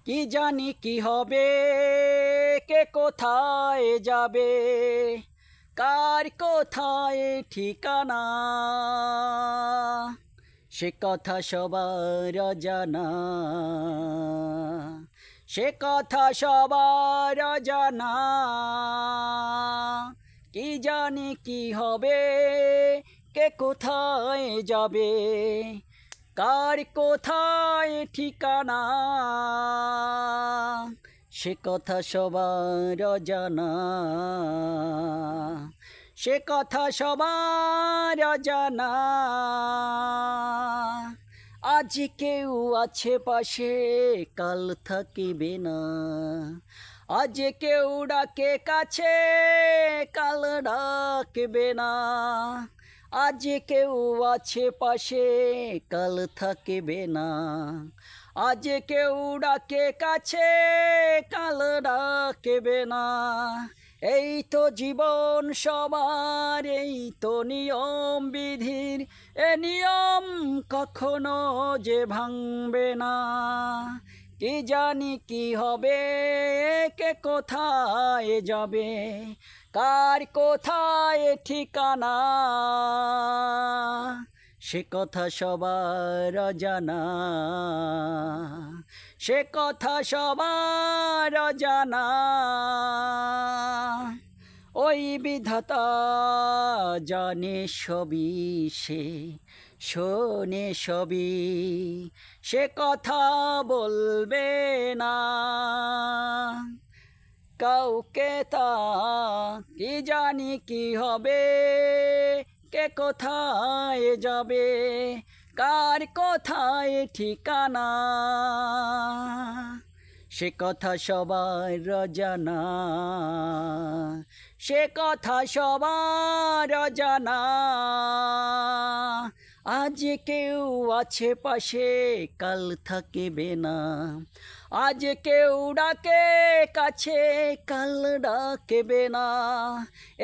কি জানি কি হবে, কে কোথায় যাবে, কার কোথায় ঠিকানা, সে কথা সবার জানা, সে কথা সবার জানা। কি জানি কি হবে, কে কোথায় যাবে, কার কোথায় ঠিকানা, সে কথা সবার জানা, সে কথা সবার জানা। আজ কেউ আছে পাশে, কাল থাকিবে না, আজ কেউ ডাকে কাছে, কাল ডাকবে না। আজ কেউ আছে পাশে, কাল থাকিবে না, আজ কেউ ডাকে কাছে, কাল ডাকবে না। এই তো জীবন সবার, এই তো নিয়ম বিধির, এ নিয়ম কখনো যে ভাঙবে না। কি জানি কি হবে, কে কোথায় যাবে, কার কোথায় ঠিকানা, সে কথা সবার জানা, সে কথা সবার জানা। ওই বিধাতা জানে সবই, সে শোনে সবই, সে কথা বলবে না কাউকে। তা কি জানি কি হবে, কে কোথায় যাবে, কার কোথায় ঠিকানা, সে কথা সবার জানা, সে কথা সবার জানা। আজ কেউ আছে পাশে, কাল থাকিবে না, আজ কেউ ডাকে কাছে, কাল ডাকবে না।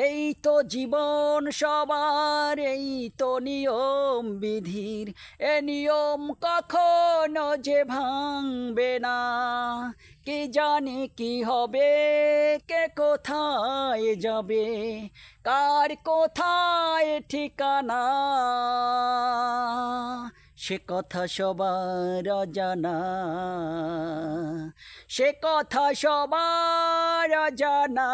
এই তো জীবন সবার, এই তো নিয়ম বিধির, এ নিয়ম কখনো যে ভাঙবে না। কি জানি কি হবে, কে কোথায় যাবে, কার কোথায় ঠিকানা, সে কথা সবার জানা, সে কথা সবার জানা।